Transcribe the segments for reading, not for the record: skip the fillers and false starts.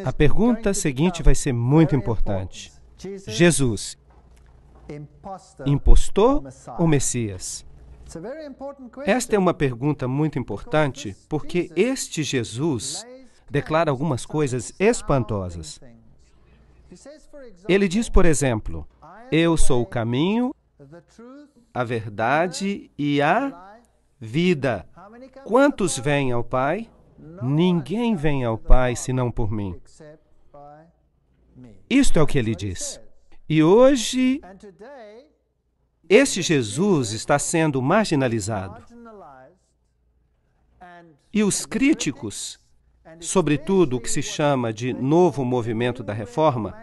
A pergunta seguinte vai ser muito importante. Jesus, impostor ou Messias? Esta é uma pergunta muito importante porque este Jesus declara algumas coisas espantosas. Ele diz, por exemplo, eu sou o caminho, a verdade e a vida. Quantos vêm ao Pai? Ninguém vem ao Pai senão por mim. Isto é o que ele diz. E hoje, este Jesus está sendo marginalizado. E os críticos, sobretudo o que se chama de novo movimento da reforma,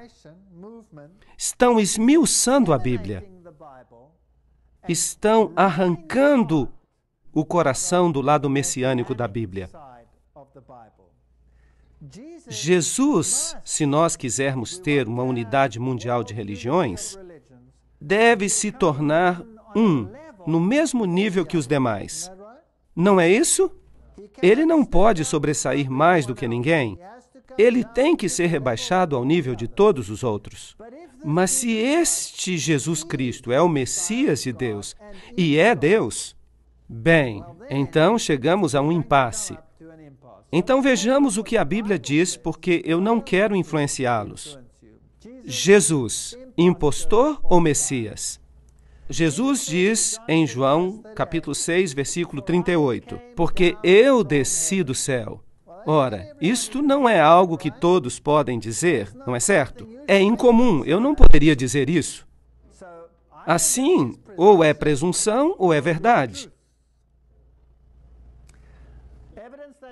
estão esmiuçando a Bíblia. Estão arrancando o coração do lado messiânico da Bíblia. Jesus, se nós quisermos ter uma unidade mundial de religiões, deve se tornar no mesmo nível que os demais. Não é isso? Ele não pode sobressair mais do que ninguém. Ele tem que ser rebaixado ao nível de todos os outros. Mas se este Jesus Cristo é o Messias de Deus e é Deus, bem, então chegamos a um impasse. Então vejamos o que a Bíblia diz, porque eu não quero influenciá-los. Jesus, impostor ou Messias? Jesus diz em João, capítulo 6, versículo 38, porque eu desci do céu. Ora, isto não é algo que todos podem dizer, não é certo? É incomum, eu não poderia dizer isso. Assim, ou é presunção ou é verdade.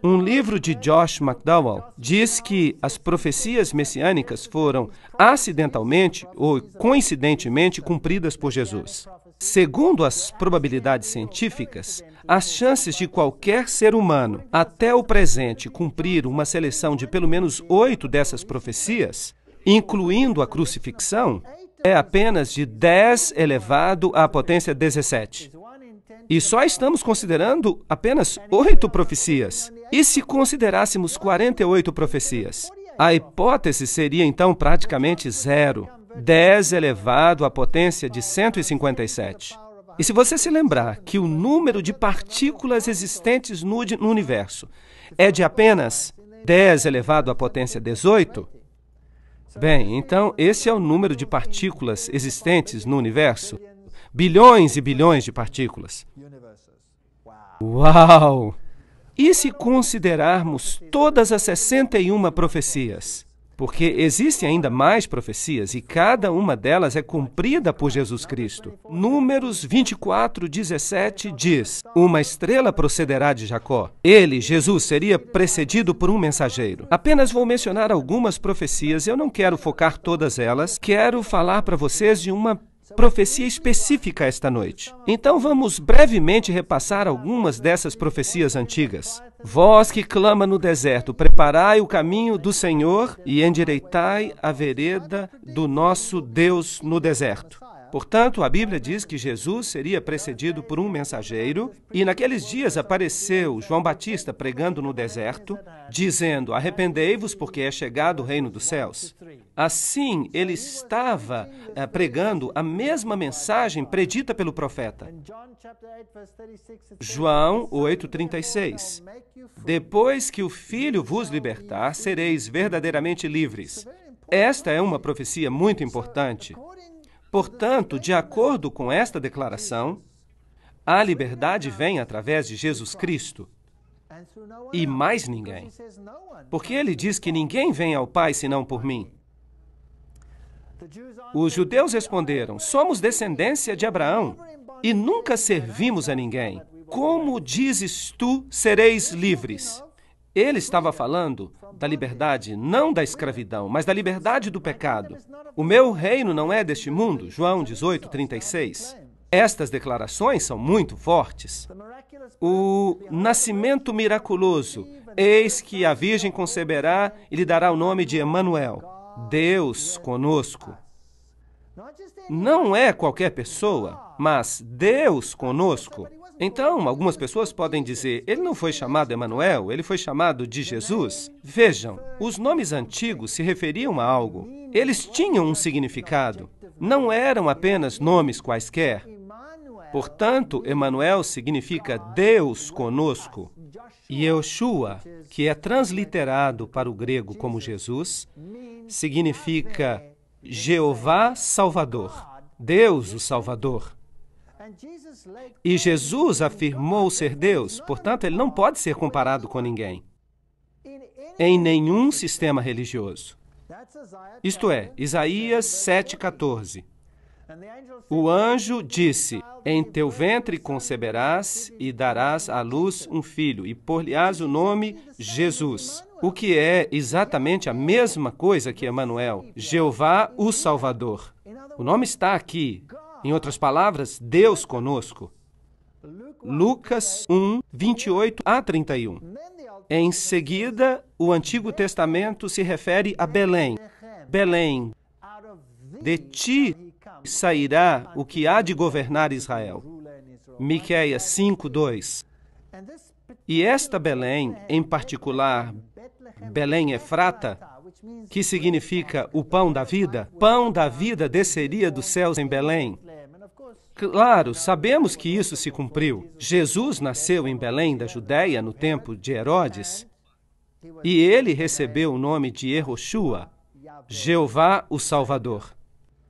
Um livro de Josh McDowell diz que as profecias messiânicas foram acidentalmente ou coincidentemente cumpridas por Jesus. Segundo as probabilidades científicas, as chances de qualquer ser humano, até o presente, cumprir uma seleção de pelo menos 8 dessas profecias, incluindo a crucifixão, é apenas de 10 elevado à potência 17. E só estamos considerando apenas 8 profecias. E se considerássemos 48 profecias? A hipótese seria então praticamente zero. 10 elevado à potência de 157. E se você se lembrar que o número de partículas existentes no universo é de apenas 10 elevado à potência 18, bem, então esse é o número de partículas existentes no universo. Bilhões e bilhões de partículas. Uau! E se considerarmos todas as 61 profecias? Porque existem ainda mais profecias e cada uma delas é cumprida por Jesus Cristo. Números 24:17 diz, uma estrela procederá de Jacó. Ele, Jesus, seria precedido por um mensageiro. Apenas vou mencionar algumas profecias, eu não quero focar todas elas, quero falar para vocês de uma profecia específica esta noite. Então vamos brevemente repassar algumas dessas profecias antigas. Vós que clama no deserto, preparai o caminho do Senhor e endireitai a vereda do nosso Deus no deserto. Portanto, a Bíblia diz que Jesus seria precedido por um mensageiro e naqueles dias apareceu João Batista pregando no deserto, dizendo, arrependei-vos porque é chegado o reino dos céus. Assim, ele estava pregando a mesma mensagem predita pelo profeta. João 8:36. Depois que o Filho vos libertar, sereis verdadeiramente livres. Esta é uma profecia muito importante. Portanto, de acordo com esta declaração, a liberdade vem através de Jesus Cristo e mais ninguém. Porque ele diz que ninguém vem ao Pai senão por mim. Os judeus responderam, somos descendência de Abraão e nunca servimos a ninguém. Como dizes tu, sereis livres? Ele estava falando da liberdade, não da escravidão, mas da liberdade do pecado. O meu reino não é deste mundo, João 18:36. Estas declarações são muito fortes. O nascimento miraculoso, eis que a Virgem conceberá e lhe dará o nome de Emanuel, Deus conosco. Não é qualquer pessoa, mas Deus conosco. Então, algumas pessoas podem dizer, ele não foi chamado Emanuel, ele foi chamado de Jesus. Vejam, os nomes antigos se referiam a algo. Eles tinham um significado. Não eram apenas nomes quaisquer. Portanto, Emanuel significa Deus conosco. E Yoshua, que é transliterado para o grego como Jesus, significa Jeová Salvador, Deus o Salvador. E Jesus afirmou ser Deus, portanto, ele não pode ser comparado com ninguém, em nenhum sistema religioso. Isto é, Isaías 7,14. O anjo disse, em teu ventre conceberás e darás à luz um filho, e por-lhe-ás o nome Jesus, o que é exatamente a mesma coisa que Emanuel, Jeová o Salvador. O nome está aqui. Em outras palavras, Deus conosco. Lucas 1, 28 a 31. Em seguida, o Antigo Testamento se refere a Belém. Belém, de ti sairá o que há de governar Israel. Miqueias 5, 2. E esta Belém, em particular, Belém Efrata, que significa o pão da vida desceria dos céus em Belém. Claro, sabemos que isso se cumpriu. Jesus nasceu em Belém da Judéia no tempo de Herodes, e ele recebeu o nome de Yehoshua, Jeová o Salvador.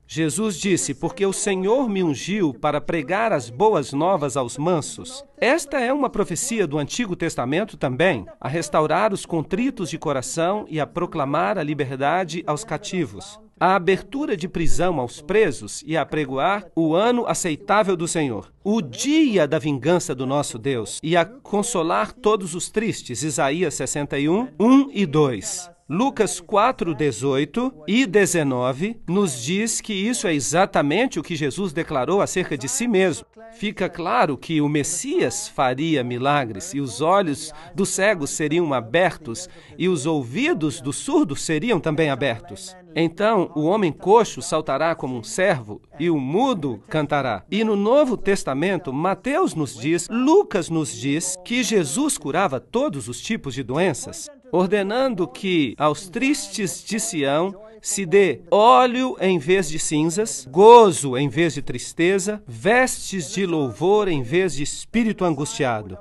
Jesus disse, porque o Senhor me ungiu para pregar as boas novas aos mansos. Esta é uma profecia do Antigo Testamento também, a restaurar os contritos de coração e a proclamar a liberdade aos cativos, a abertura de prisão aos presos e a apregoar o ano aceitável do Senhor, o dia da vingança do nosso Deus, e a consolar todos os tristes. Isaías 61, 1 e 2. Lucas 4, 18 e 19 nos diz que isso é exatamente o que Jesus declarou acerca de si mesmo. Fica claro que o Messias faria milagres, e os olhos dos cegos seriam abertos, e os ouvidos dos surdos seriam também abertos. Então, o homem coxo saltará como um servo, e o mudo cantará. E no Novo Testamento, Mateus nos diz, Lucas nos diz, que Jesus curava todos os tipos de doenças, ordenando que aos tristes de Sião se dê óleo em vez de cinzas, gozo em vez de tristeza, vestes de louvor em vez de espírito angustiado.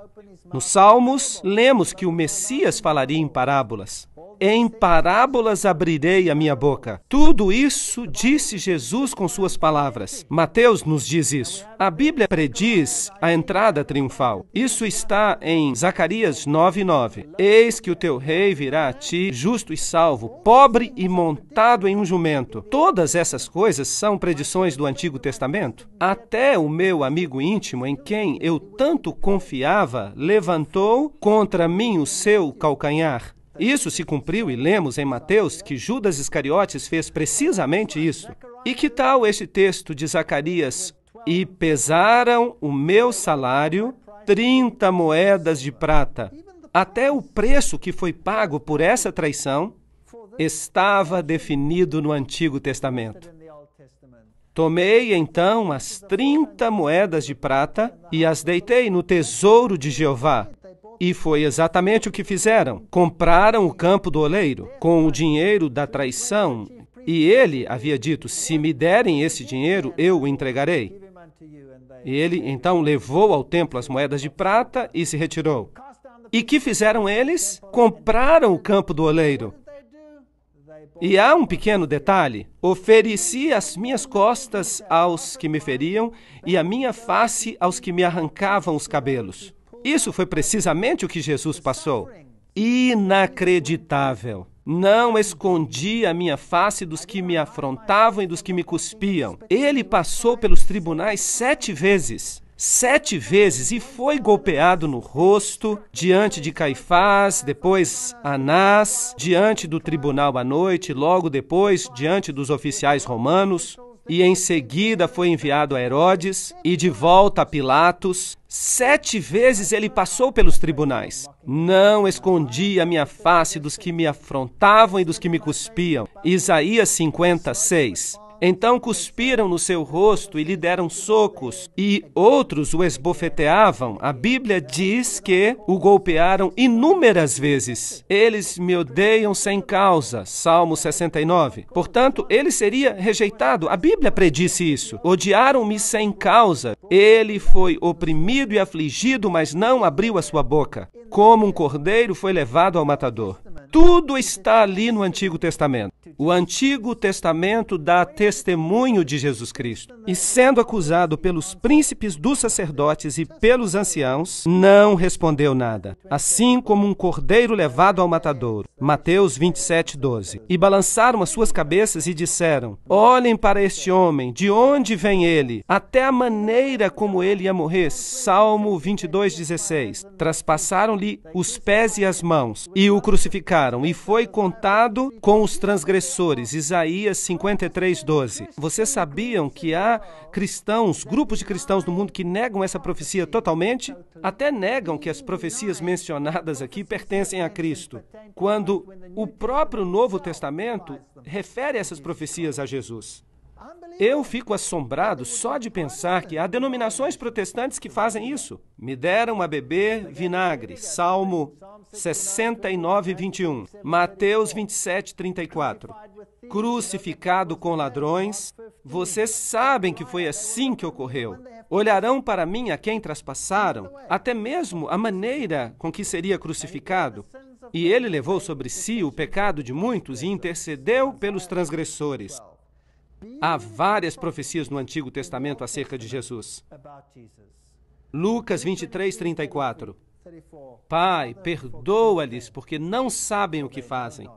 Nos Salmos, lemos que o Messias falaria em parábolas. Em parábolas abrirei a minha boca. Tudo isso disse Jesus com suas palavras. Mateus nos diz isso. A Bíblia prediz a entrada triunfal. Isso está em Zacarias 9:9. Eis que o teu rei virá a ti, justo e salvo, pobre e montado em um jumento. Todas essas coisas são predições do Antigo Testamento. Até o meu amigo íntimo, em quem eu tanto confiava, levantou contra mim o seu calcanhar. Isso se cumpriu e lemos em Mateus que Judas Iscariotes fez precisamente isso. E que tal este texto de Zacarias? E pesaram o meu salário 30 moedas de prata. Até o preço que foi pago por essa traição estava definido no Antigo Testamento. Tomei então as 30 moedas de prata e as deitei no tesouro de Jeová. E foi exatamente o que fizeram. Compraram o campo do oleiro com o dinheiro da traição. E ele havia dito, se me derem esse dinheiro, eu o entregarei. E ele então levou ao templo as moedas de prata e se retirou. E que fizeram eles? Compraram o campo do oleiro. E há um pequeno detalhe. Ofereci as minhas costas aos que me feriam e a minha face aos que me arrancavam os cabelos. Isso foi precisamente o que Jesus passou. Inacreditável. Não escondi a minha face dos que me afrontavam e dos que me cuspiam. Ele passou pelos tribunais 7 vezes. 7 vezes, e foi golpeado no rosto, diante de Caifás, depois Anás, diante do tribunal à noite, logo depois, diante dos oficiais romanos. E em seguida foi enviado a Herodes e de volta a Pilatos. 7 vezes ele passou pelos tribunais. Não escondi a minha face dos que me afrontavam e dos que me cuspiam. Isaías 56. Então cuspiram no seu rosto e lhe deram socos, e outros o esbofeteavam. A Bíblia diz que o golpearam inúmeras vezes. Eles me odeiam sem causa. Salmo 69. Portanto, ele seria rejeitado. A Bíblia predisse isso. Odiaram-me sem causa. Ele foi oprimido e afligido, mas não abriu a sua boca. Como um cordeiro foi levado ao matador. Tudo está ali no Antigo Testamento. O Antigo Testamento dá testemunho de Jesus Cristo. E sendo acusado pelos príncipes dos sacerdotes e pelos anciãos, não respondeu nada. Assim como um cordeiro levado ao matadouro. Mateus 27:12. E balançaram as suas cabeças e disseram: olhem para este homem, de onde vem ele? Até a maneira como ele ia morrer. Salmo 22:16. Traspassaram-lhe os pés e as mãos, e o crucificaram, e foi contado com os transgressores. Isaías 53:12. Vocês sabiam que há cristãos, grupos de cristãos no mundo que negam essa profecia totalmente? Até negam que as profecias mencionadas aqui pertencem a Cristo, quando o próprio Novo Testamento refere essas profecias a Jesus. Eu fico assombrado só de pensar que há denominações protestantes que fazem isso. Me deram a beber vinagre. Salmo 69:21. Mateus 27:34. Crucificado com ladrões. Vocês sabem que foi assim que ocorreu. Olharão para mim a quem traspassaram, até mesmo a maneira com que seria crucificado. E ele levou sobre si o pecado de muitos e intercedeu pelos transgressores. Há várias profecias no Antigo Testamento acerca de Jesus. Lucas 23:34. Pai, perdoa-lhes, porque não sabem o que fazem.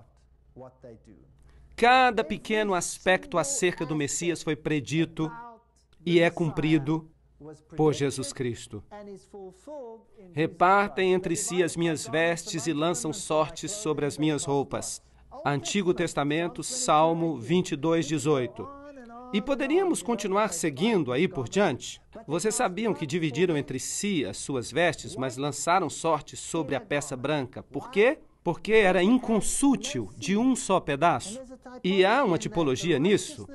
Cada pequeno aspecto acerca do Messias foi predito e é cumprido por Jesus Cristo. Repartem entre si as minhas vestes e lançam sortes sobre as minhas roupas. Antigo Testamento, Salmo 22:18. E poderíamos continuar seguindo aí por diante? Vocês sabiam que dividiram entre si as suas vestes, mas lançaram sortes sobre a peça branca. Por quê? Porque era inconsútil, de um só pedaço. E há uma tipologia nisso.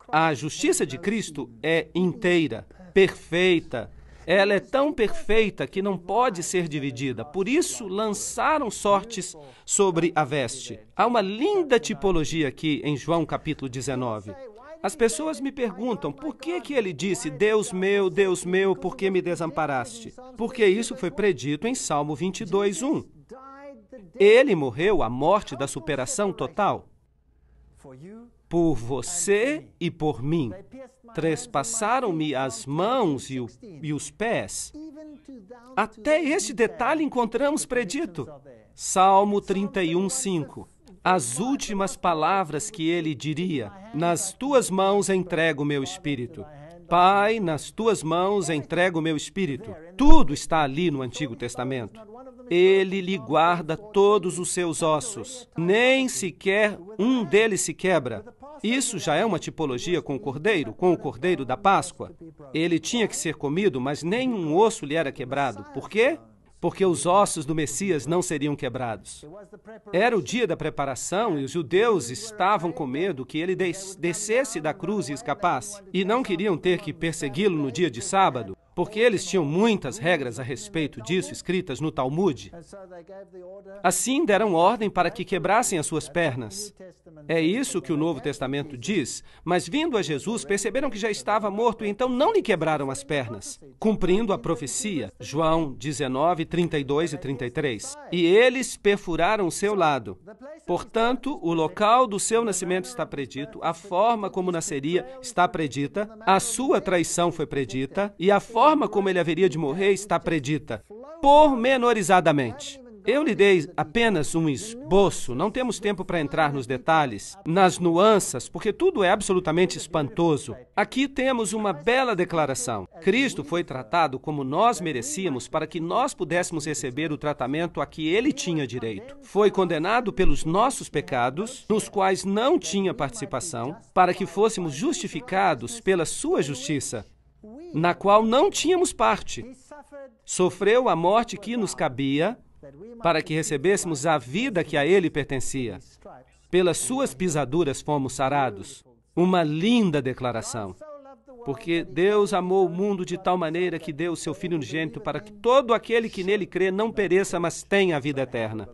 A justiça de Cristo é inteira, perfeita. Ela é tão perfeita que não pode ser dividida. Por isso, lançaram sortes sobre a veste. Há uma linda tipologia aqui em João capítulo 19. As pessoas me perguntam, por que ele disse, Deus meu, por que me desamparaste? Porque isso foi predito em Salmo 22:1. Ele morreu a morte da superação total. Por você e por mim. Trespassaram-me as mãos e os pés. Até este detalhe encontramos predito. Salmo 31:5. As últimas palavras que ele diria: nas tuas mãos entrego o meu espírito. Pai, nas tuas mãos entrego o meu espírito. Tudo está ali no Antigo Testamento. Ele lhe guarda todos os seus ossos. Nem sequer um deles se quebra. Isso já é uma tipologia com o cordeiro da Páscoa. Ele tinha que ser comido, mas nenhum osso lhe era quebrado. Por quê? Porque os ossos do Messias não seriam quebrados. Era o dia da preparação e os judeus estavam com medo que ele descesse da cruz e escapasse. E não queriam ter que persegui-lo no dia de sábado, porque eles tinham muitas regras a respeito disso escritas no Talmud. Assim deram ordem para que quebrassem as suas pernas. É isso que o Novo Testamento diz, mas vindo a Jesus, perceberam que já estava morto e então não lhe quebraram as pernas, cumprindo a profecia, João 19:32 e 33. E eles perfuraram o seu lado. Portanto, o local do seu nascimento está predito, a forma como nasceria está predita, a sua traição foi predita e a forma como ele haveria de morrer está predita, pormenorizadamente. Eu lhe dei apenas um esboço, não temos tempo para entrar nos detalhes, nas nuances, porque tudo é absolutamente espantoso. Aqui temos uma bela declaração. Cristo foi tratado como nós merecíamos para que nós pudéssemos receber o tratamento a que ele tinha direito. Foi condenado pelos nossos pecados, nos quais não tinha participação, para que fôssemos justificados pela sua justiça, na qual não tínhamos parte. Sofreu a morte que nos cabia, para que recebêssemos a vida que a ele pertencia. Pelas suas pisaduras fomos sarados. Uma linda declaração. Porque Deus amou o mundo de tal maneira que deu o seu Filho unigênito para que todo aquele que nele crê não pereça, mas tenha a vida eterna.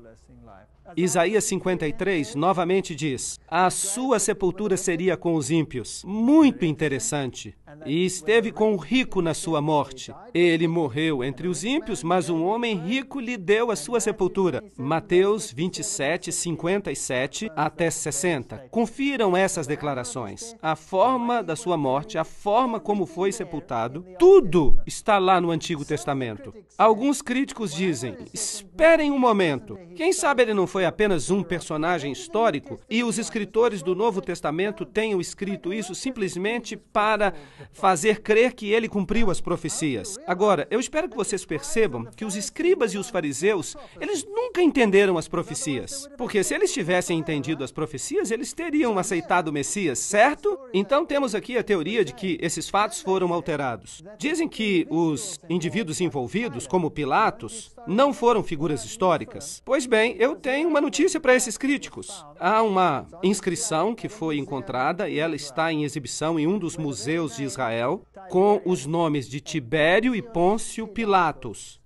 Isaías 53 novamente diz: a sua sepultura seria com os ímpios. Muito interessante. E esteve com o rico na sua morte. Ele morreu entre os ímpios, mas um homem rico lhe deu a sua sepultura. Mateus 27, 57 até 60. Confiram essas declarações. A forma da sua morte, a forma como foi sepultado, tudo está lá no Antigo Testamento. Alguns críticos dizem: esperem um momento. Quem sabe ele não foi apenas um personagem histórico e os escritores do Novo Testamento tenham escrito isso simplesmente para fazer crer que ele cumpriu as profecias. Agora, eu espero que vocês percebam que os escribas e os fariseus, eles nunca entenderam as profecias. Porque se eles tivessem entendido as profecias, eles teriam aceitado o Messias, certo? Então temos aqui a teoria de que esses fatos foram alterados. Dizem que os indivíduos envolvidos, como Pilatos, não foram figuras históricas. Pois bem, eu tenho uma notícia para esses críticos. Há uma inscrição que foi encontrada e ela está em exibição em um dos museus de Israel com os nomes de Tibério e Pôncio Pilatos.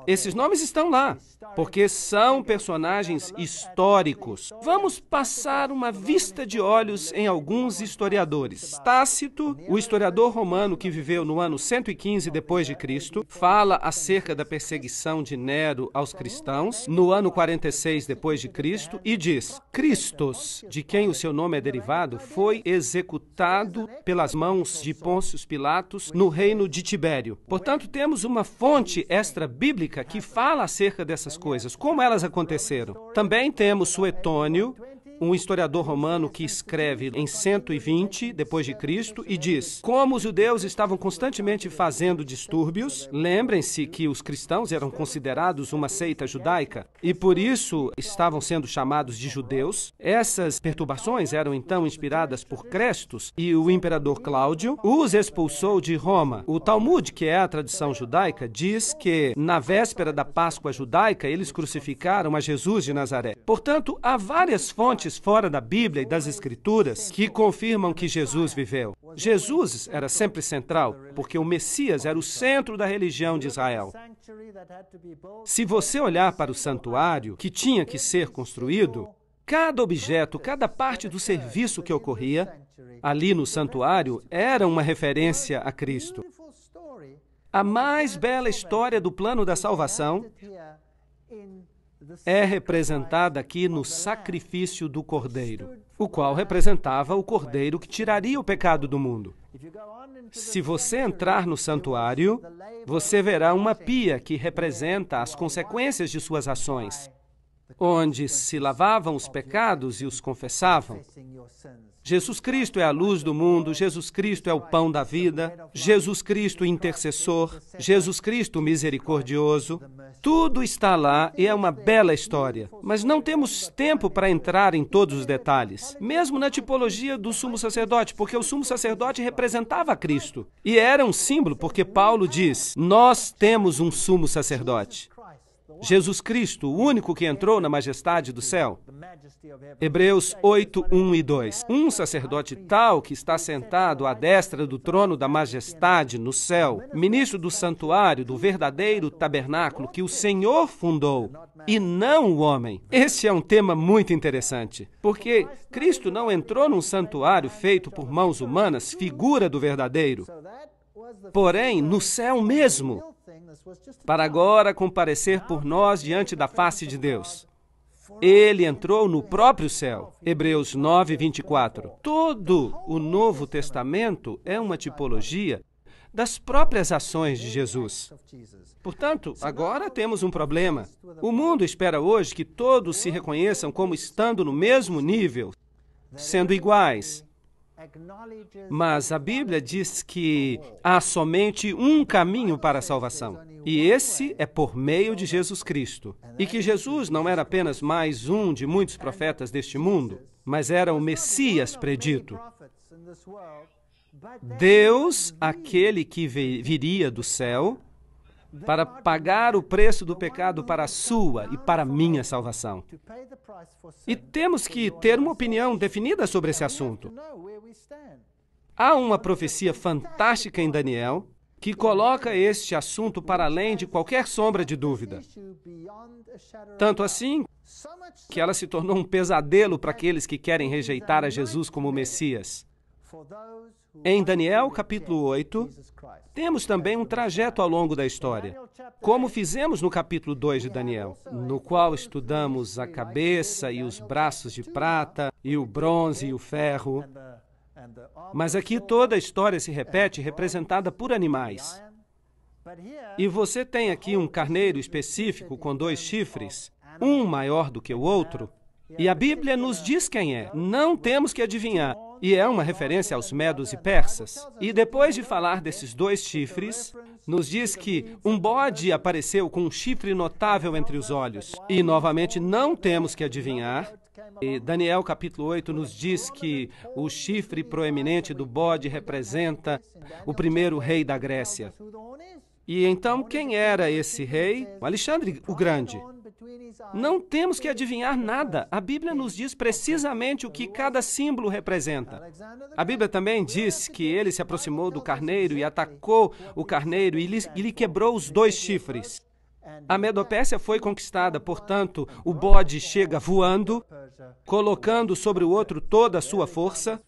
Esses nomes estão lá, porque são personagens históricos. Vamos passar uma vista de olhos em alguns historiadores. Tácito, o historiador romano que viveu no ano 115 depois de Cristo, fala acerca da perseguição de Nero aos cristãos no ano 46 depois de Cristo e diz: Cristos, de quem o seu nome é derivado, foi executado pelas mãos de Pôncio Pilatos no reino de Tibério. Portanto, temos uma fonte extra-bíblica que fala acerca dessas coisas, como elas aconteceram. Também temos Suetônio, um historiador romano que escreve em 120 depois de Cristo e diz: como os judeus estavam constantemente fazendo distúrbios, lembrem-se que os cristãos eram considerados uma seita judaica e por isso estavam sendo chamados de judeus. Essas perturbações eram então inspiradas por Crestus e o imperador Cláudio os expulsou de Roma. O Talmud, que é a tradição judaica, diz que na véspera da Páscoa judaica eles crucificaram a Jesus de Nazaré. Portanto, há várias fontes fora da Bíblia e das Escrituras que confirmam que Jesus viveu. Jesus era sempre central, porque o Messias era o centro da religião de Israel. Se você olhar para o santuário que tinha que ser construído, cada objeto, cada parte do serviço que ocorria ali no santuário era uma referência a Cristo. A mais bela história do plano da salvação é representada aqui no sacrifício do Cordeiro, o qual representava o Cordeiro que tiraria o pecado do mundo. Se você entrar no santuário, você verá uma pia que representa as consequências de suas ações, onde se lavavam os pecados e os confessavam. Jesus Cristo é a luz do mundo, Jesus Cristo é o pão da vida, Jesus Cristo intercessor, Jesus Cristo misericordioso. Tudo está lá e é uma bela história, mas não temos tempo para entrar em todos os detalhes, mesmo na tipologia do sumo sacerdote, porque o sumo sacerdote representava Cristo e era um símbolo, porque Paulo diz: nós temos um sumo sacerdote. Jesus Cristo, o único que entrou na majestade do céu. Hebreus 8, 1 e 2. Um sacerdote tal que está sentado à destra do trono da majestade no céu, ministro do santuário, do verdadeiro tabernáculo que o Senhor fundou, e não o homem. Esse é um tema muito interessante, porque Cristo não entrou num santuário feito por mãos humanas, figura do verdadeiro, porém no céu mesmo, para agora comparecer por nós diante da face de Deus. Ele entrou no próprio céu. Hebreus 9, 24. Todo o Novo Testamento é uma tipologia das próprias ações de Jesus. Portanto, agora temos um problema. O mundo espera hoje que todos se reconheçam como estando no mesmo nível, sendo iguais. Mas a Bíblia diz que há somente um caminho para a salvação, e esse é por meio de Jesus Cristo. E que Jesus não era apenas mais um de muitos profetas deste mundo, mas era o Messias predito. Deus, aquele que viria do céu, para pagar o preço do pecado para a sua e para a minha salvação. E temos que ter uma opinião definida sobre esse assunto. Há uma profecia fantástica em Daniel que coloca este assunto para além de qualquer sombra de dúvida. Tanto assim que ela se tornou um pesadelo para aqueles que querem rejeitar a Jesus como Messias. Em Daniel, capítulo 8, temos também um trajeto ao longo da história, como fizemos no capítulo 2 de Daniel, no qual estudamos a cabeça e os braços de prata, e o bronze e o ferro. Mas aqui toda a história se repete, representada por animais. E você tem aqui um carneiro específico com 2 chifres, um maior do que o outro, e a Bíblia nos diz quem é. Não temos que adivinhar. E é uma referência aos medos e persas. E depois de falar desses 2 chifres, nos diz que um bode apareceu com um chifre notável entre os olhos. E, novamente, não temos que adivinhar. E Daniel, capítulo 8, nos diz que o chifre proeminente do bode representa o primeiro rei da Grécia. E então, quem era esse rei? Alexandre o Grande. Não temos que adivinhar nada. A Bíblia nos diz precisamente o que cada símbolo representa. A Bíblia também diz que ele se aproximou do carneiro e atacou o carneiro e lhe quebrou os 2 chifres. A Medopérsia foi conquistada, portanto, o bode chega voando, colocando sobre o outro toda a sua força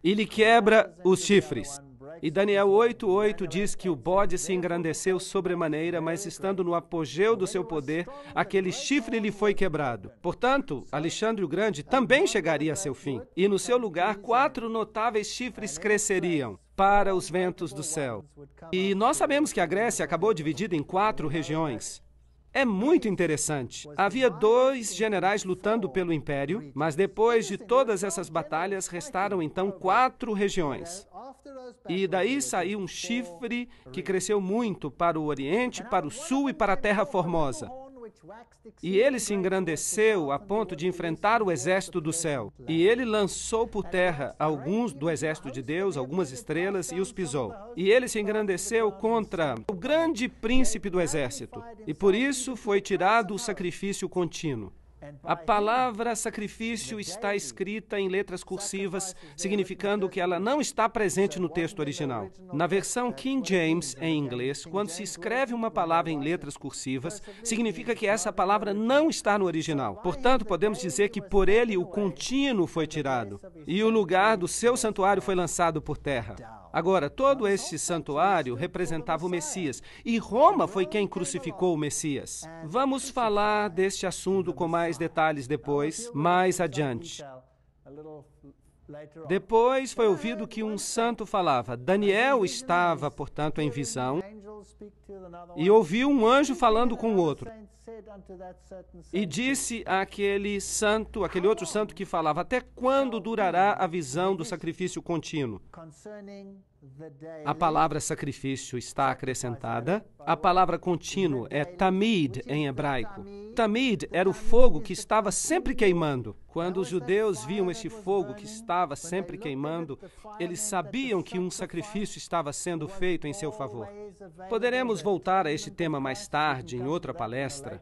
e lhe quebra os chifres. E Daniel 8:8 diz que o bode se engrandeceu sobremaneira, mas estando no apogeu do seu poder, aquele chifre lhe foi quebrado. Portanto, Alexandre o Grande também chegaria a seu fim. E no seu lugar, 4 notáveis chifres cresceriam para os ventos do céu. E nós sabemos que a Grécia acabou dividida em 4 regiões. É muito interessante. Havia 2 generais lutando pelo império, mas depois de todas essas batalhas, restaram então 4 regiões. E daí saiu um chifre que cresceu muito para o Oriente, para o Sul e para a Terra Formosa. E ele se engrandeceu a ponto de enfrentar o exército do céu. E ele lançou por terra alguns do exército de Deus, algumas estrelas, e os pisou. E ele se engrandeceu contra o grande príncipe do exército. E por isso foi tirado o sacrifício contínuo. A palavra sacrifício está escrita em letras cursivas, significando que ela não está presente no texto original. Na versão King James, em inglês, quando se escreve uma palavra em letras cursivas, significa que essa palavra não está no original. Portanto, podemos dizer que por ele o contínuo foi tirado, e o lugar do seu santuário foi lançado por terra. Agora, todo este santuário representava o Messias, e Roma foi quem crucificou o Messias. Vamos falar deste assunto com mais detalhes depois, mais adiante. Depois foi ouvido que um santo falava. Daniel estava, portanto, em visão, e ouviu um anjo falando com o outro. E disse àquele santo, aquele outro santo que falava, até quando durará a visão do sacrifício contínuo? A palavra sacrifício está acrescentada. A palavra contínuo é tamid em hebraico. Tamid era o fogo que estava sempre queimando. Quando os judeus viam esse fogo que estava sempre queimando, eles sabiam que um sacrifício estava sendo feito em seu favor. Poderemos voltar a este tema mais tarde, em outra palestra.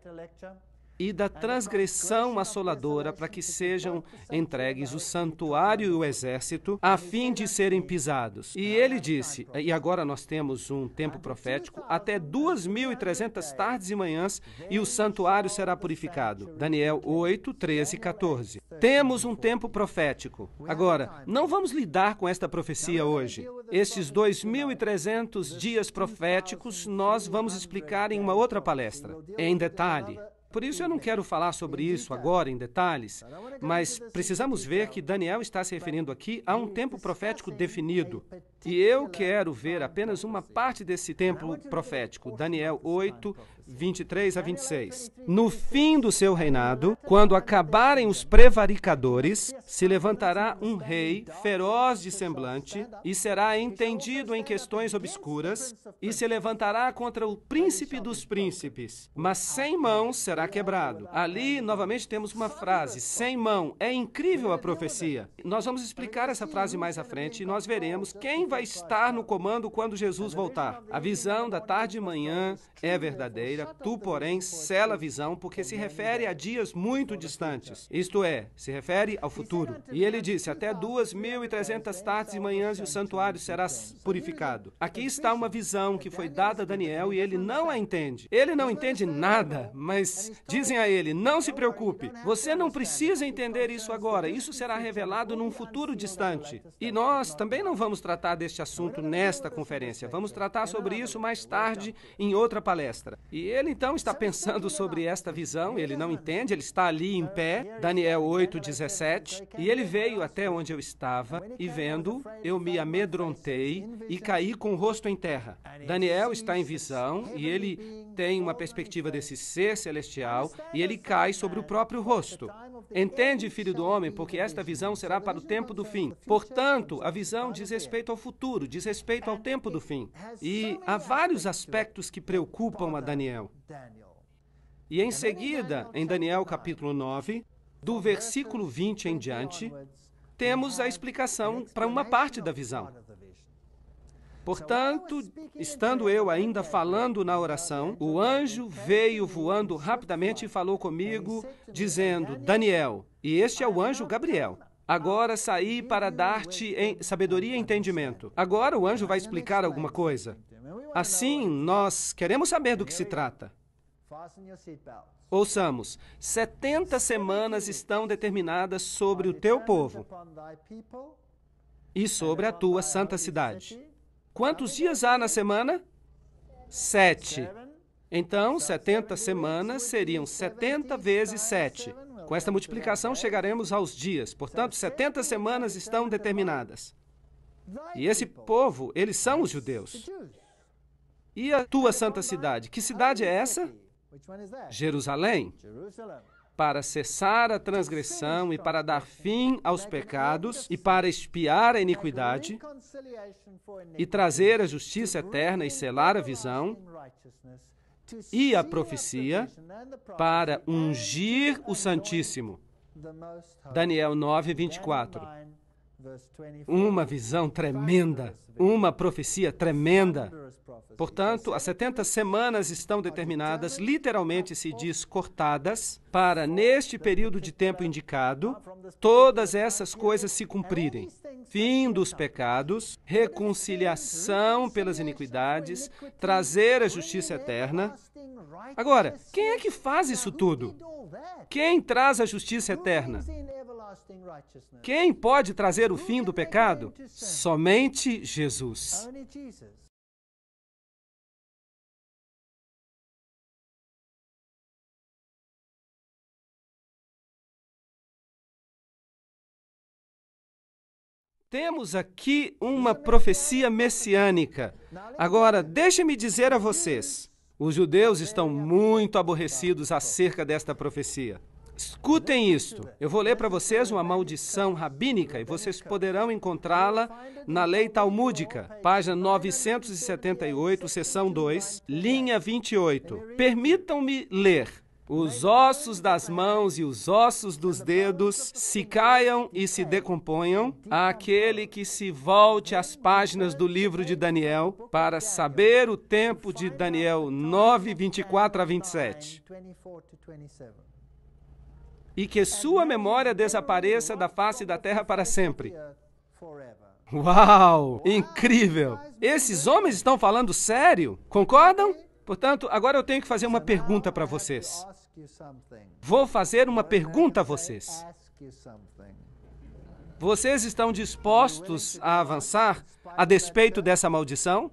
E da transgressão assoladora para que sejam entregues o santuário e o exército, a fim de serem pisados. E ele disse, e agora nós temos um tempo profético, até 2.300 tardes e manhãs, e o santuário será purificado. Daniel 8, 13 e 14. Temos um tempo profético. Agora, não vamos lidar com esta profecia hoje. Estes 2.300 dias proféticos nós vamos explicar em uma outra palestra, em detalhe. Por isso eu não quero falar sobre isso agora em detalhes, mas precisamos ver que Daniel está se referindo aqui a um tempo profético definido. E eu quero ver apenas uma parte desse tempo profético, Daniel 8, 23 a 26. No fim do seu reinado, quando acabarem os prevaricadores, se levantará um rei feroz de semblante e será entendido em questões obscuras e se levantará contra o príncipe dos príncipes, mas sem mãos será quebrado. Ali, novamente, temos uma frase, sem mão. É incrível a profecia. Nós vamos explicar essa frase mais à frente e nós veremos quem vai estar no comando quando Jesus voltar. A visão da tarde e manhã é verdadeira, tu, porém, sela a visão, porque se refere a dias muito distantes. Isto é, se refere ao futuro. E ele disse, até 2.300 tardes e manhãs e o santuário será purificado. Aqui está uma visão que foi dada a Daniel e ele não a entende. Ele não entende nada, mas dizem a ele, não se preocupe, você não precisa entender isso agora, isso será revelado num futuro distante. E nós também não vamos tratar deste assunto nesta conferência, vamos tratar sobre isso mais tarde em outra palestra. E ele então está pensando sobre esta visão, ele não entende, ele está ali em pé, Daniel 8:17, e ele veio até onde eu estava, e vendo, eu me amedrontei e caí com o rosto em terra. Daniel está em visão, e ele tem uma perspectiva desse ser celestial, e ele cai sobre o próprio rosto. Entende, filho do homem, porque esta visão será para o tempo do fim. Portanto, a visão diz respeito ao futuro, diz respeito ao tempo do fim. E há vários aspectos que preocupam a Daniel. E em seguida, em Daniel capítulo 9, do versículo 20 em diante, temos a explicação para uma parte da visão. Portanto, estando eu ainda falando na oração, o anjo veio voando rapidamente e falou comigo, dizendo, Daniel, e este é o anjo Gabriel, agora saí para dar-te sabedoria e entendimento. Agora o anjo vai explicar alguma coisa. Assim, nós queremos saber do que se trata. Ouçamos, 70 semanas estão determinadas sobre o teu povo e sobre a tua santa cidade. Quantos dias há na semana? 7. Então, 70 semanas seriam 70 vezes 7. Com esta multiplicação, chegaremos aos dias. Portanto, 70 semanas estão determinadas. E esse povo, eles são os judeus. E a tua santa cidade? Que cidade é essa? Jerusalém. Para cessar a transgressão e para dar fim aos pecados e para expiar a iniquidade e trazer a justiça eterna e selar a visão e a profecia para ungir o Santíssimo. Daniel 9:24. Uma visão tremenda, uma profecia tremenda. Portanto, as 70 semanas estão determinadas, literalmente se diz cortadas, para, neste período de tempo indicado, todas essas coisas se cumprirem. Fim dos pecados, reconciliação pelas iniquidades, trazer a justiça eterna. Agora, quem é que faz isso tudo? Quem traz a justiça eterna? Quem pode trazer o fim do pecado? Somente Jesus. Temos aqui uma profecia messiânica. Agora, deixe-me dizer a vocês, os judeus estão muito aborrecidos acerca desta profecia. Escutem isto. Eu vou ler para vocês uma maldição rabínica e vocês poderão encontrá-la na Lei Talmúdica, página 978, seção 2, linha 28. Permitam-me ler. Os ossos das mãos e os ossos dos dedos se caiam e se decomponham, àquele que se volte às páginas do livro de Daniel para saber o tempo de Daniel 9, 24 a 27. E que sua memória desapareça da face da terra para sempre. Uau! Incrível! Esses homens estão falando sério? Concordam? Portanto, agora eu tenho que fazer uma pergunta para vocês. Vou fazer uma pergunta a vocês. Vocês estão dispostos a avançar a despeito dessa maldição?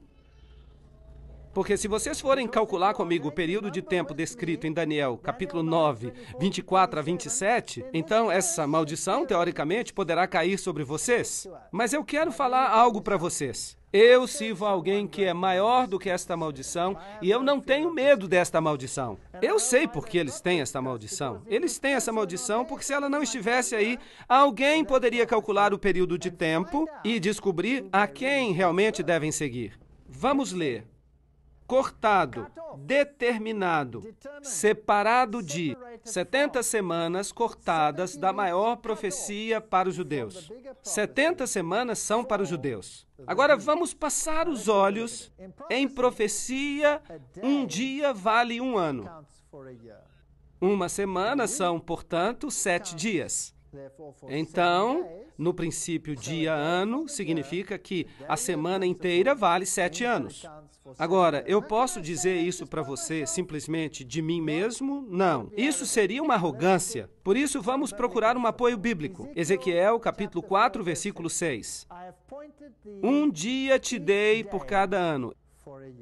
Porque se vocês forem calcular comigo o período de tempo descrito em Daniel, capítulo 9, 24 a 27, então essa maldição, teoricamente, poderá cair sobre vocês. Mas eu quero falar algo para vocês. Eu sirvo a alguém que é maior do que esta maldição e eu não tenho medo desta maldição. Eu sei por que eles têm esta maldição. Eles têm essa maldição porque se ela não estivesse aí, alguém poderia calcular o período de tempo e descobrir a quem realmente devem seguir. Vamos ler. cortado, determinado, separado de 70 semanas cortadas da maior profecia para os judeus. 70 semanas são para os judeus. Agora vamos passar os olhos em profecia, um dia vale um ano. Uma semana são, portanto, 7 dias. Então, no princípio, dia-ano significa que a semana inteira vale 7 anos. Agora, eu posso dizer isso para você simplesmente de mim mesmo? Não. Isso seria uma arrogância. Por isso, vamos procurar um apoio bíblico. Ezequiel, capítulo 4, versículo 6. Um dia te dei por cada ano.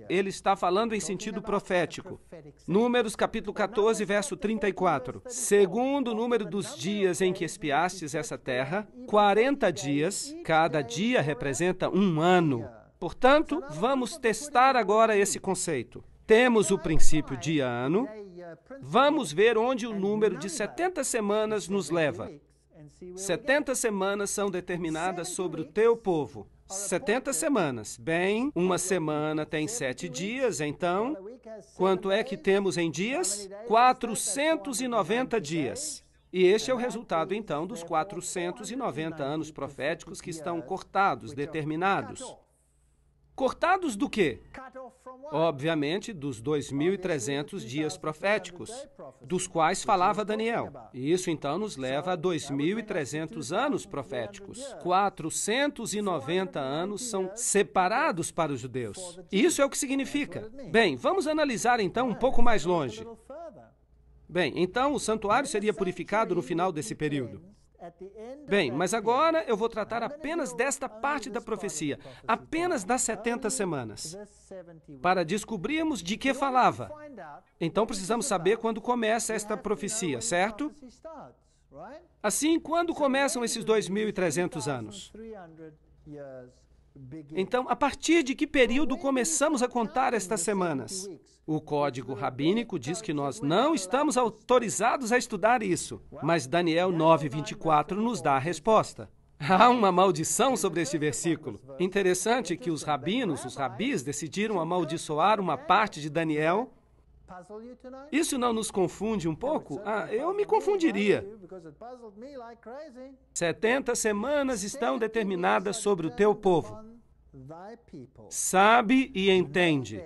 Ele está falando em sentido profético. Números, capítulo 14, verso 34. Segundo o número dos dias em que espiastes essa terra, 40 dias, cada dia representa um ano. Portanto, vamos testar agora esse conceito. Temos o princípio dia-ano. Vamos ver onde o número de 70 semanas nos leva. 70 semanas são determinadas sobre o teu povo. 70 semanas. Bem, uma semana tem 7 dias, então, quanto é que temos em dias? 490 dias. E este é o resultado, então, dos 490 anos proféticos que estão cortados, determinados. Cortados do quê? Obviamente, dos 2.300 dias proféticos, dos quais falava Daniel. E isso, então, nos leva a 2.300 anos proféticos. 490 anos são separados para os judeus. Isso é o que significa. Bem, vamos analisar, então, um pouco mais longe. Bem, então, o santuário seria purificado no final desse período. Bem, mas agora eu vou tratar apenas desta parte da profecia, apenas das 70 semanas, para descobrirmos de que falava. Então precisamos saber quando começa esta profecia, certo? Assim, quando começam esses 2.300 anos? Então, a partir de que período começamos a contar estas semanas? O código rabínico diz que nós não estamos autorizados a estudar isso, mas Daniel 9:24 nos dá a resposta. Há uma maldição sobre este versículo. Interessante que os rabis decidiram amaldiçoar uma parte de Daniel. Isso não nos confunde um pouco? Eu me confundiria. 70 semanas estão determinadas sobre o teu povo. Sabe e entende.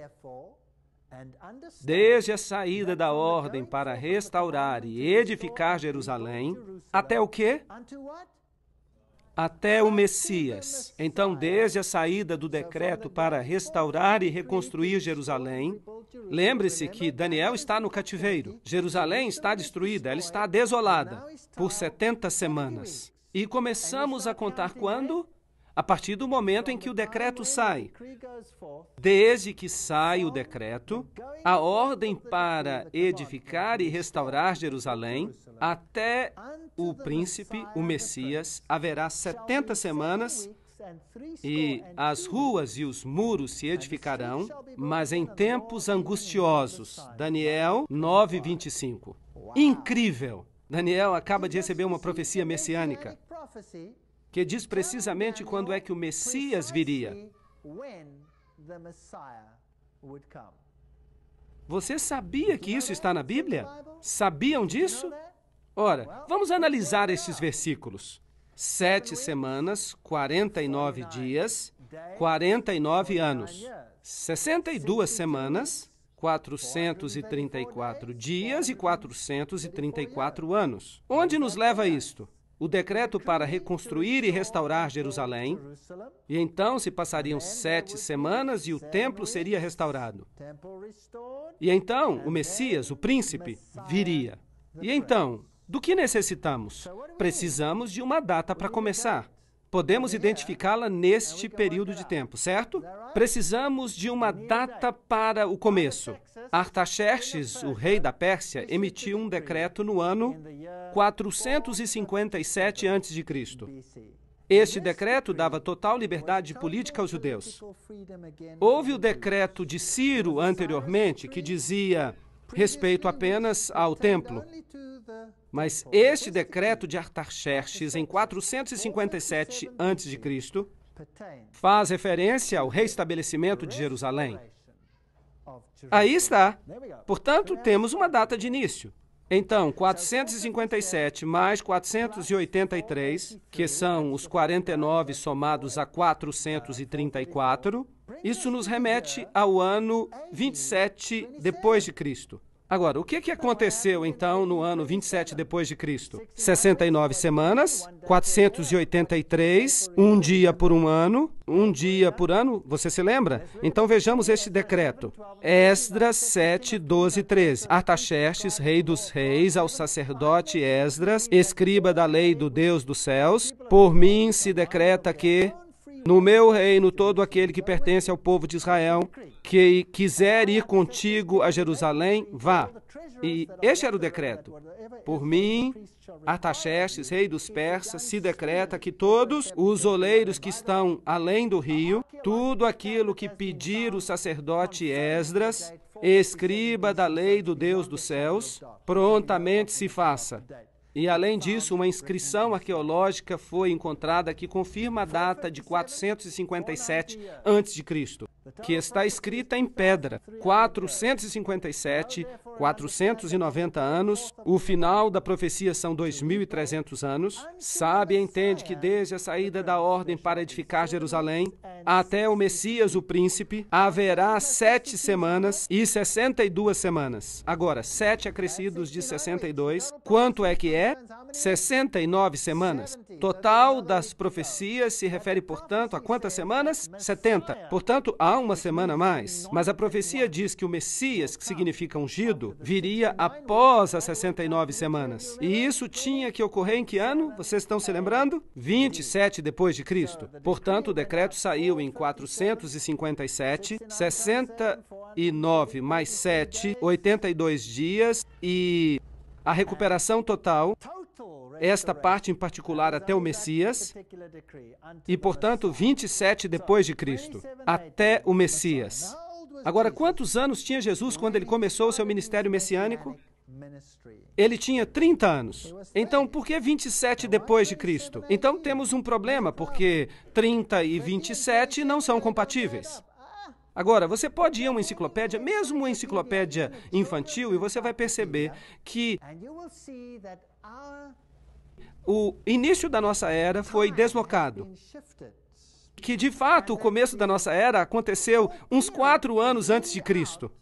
Desde a saída da ordem para restaurar e edificar Jerusalém, até o quê? Até o Messias. Então, desde a saída do decreto para restaurar e reconstruir Jerusalém, lembre-se que Daniel está no cativeiro. Jerusalém está destruída, ela está desolada por 70 semanas. E começamos a contar quando? A partir do momento em que o decreto sai. Desde que sai o decreto, a ordem para edificar e restaurar Jerusalém, até o príncipe, o Messias, haverá 70 semanas e as ruas e os muros se edificarão, mas em tempos angustiosos. Daniel 9:25. Incrível! Daniel acaba de receber uma profecia messiânica que diz precisamente quando é que o Messias viria. Você sabia que isso está na Bíblia? Sabiam disso? Ora, vamos analisar estes versículos. 7 semanas, 49 dias, 49 anos. 62 semanas, 434 dias e 434 anos. Onde nos leva isto? O decreto para reconstruir e restaurar Jerusalém, e então se passariam 7 semanas e o templo seria restaurado. E então o Messias, o príncipe, viria. E então, do que necessitamos? Precisamos de uma data para começar. Podemos identificá-la neste período de tempo, certo? Precisamos de uma data para o começo. Artaxerxes, o rei da Pérsia, emitiu um decreto no ano 457 a.C. Este decreto dava total liberdade política aos judeus. Houve o decreto de Ciro anteriormente, que dizia respeito apenas ao templo. Mas este decreto de Artaxerxes, em 457 a.C., faz referência ao reestabelecimento de Jerusalém. Aí está. Portanto, temos uma data de início. Então, 457 mais 483, que são os 49 somados a 434, isso nos remete ao ano 27 depois de Cristo. Agora, o que aconteceu, então, no ano 27 depois de Cristo? 69 semanas, 483, um dia por ano, você se lembra? Então, vejamos este decreto. Esdras 7, 12, 13. Artaxerxes, rei dos reis, ao sacerdote Esdras, escriba da lei do Deus dos céus, por mim se decreta que, no meu reino, todo aquele que pertence ao povo de Israel, que quiser ir contigo a Jerusalém, vá. E este era o decreto. Por mim, Artaxerxes, rei dos persas, se decreta que todos os oleiros que estão além do rio, tudo aquilo que pedir o sacerdote Esdras, escriba da lei do Deus dos céus, prontamente se faça. E, além disso, uma inscrição arqueológica foi encontrada que confirma a data de 457 a.C., que está escrita em pedra. 457, 490 anos, o final da profecia são 2.300 anos. Sabe e entende que desde a saída da ordem para edificar Jerusalém até o Messias, o príncipe, haverá 7 semanas e 62 semanas. Agora, 7 acrescidos de 62, quanto é que é? 69 semanas. Total das profecias se refere, portanto, a quantas semanas? 70. Portanto, há uma semana a mais. Mas a profecia diz que o Messias, que significa ungido, viria após as 69 semanas. E isso tinha que ocorrer em que ano? Vocês estão se lembrando? 27 depois de Cristo. Portanto, o decreto saiu em 457, 69 mais 7, 82 dias e a recuperação total, esta parte em particular até o Messias, e, portanto, 27 depois de Cristo, até o Messias. Agora, quantos anos tinha Jesus quando ele começou o seu ministério messiânico? Ele tinha 30 anos. Então, por que 27 depois de Cristo? Então, temos um problema, porque 30 e 27 não são compatíveis. Agora, você pode ir a uma enciclopédia, mesmo uma enciclopédia infantil, e você vai perceber que o início da nossa era foi deslocado. Que, de fato, o começo da nossa era aconteceu uns 4 anos antes de Cristo.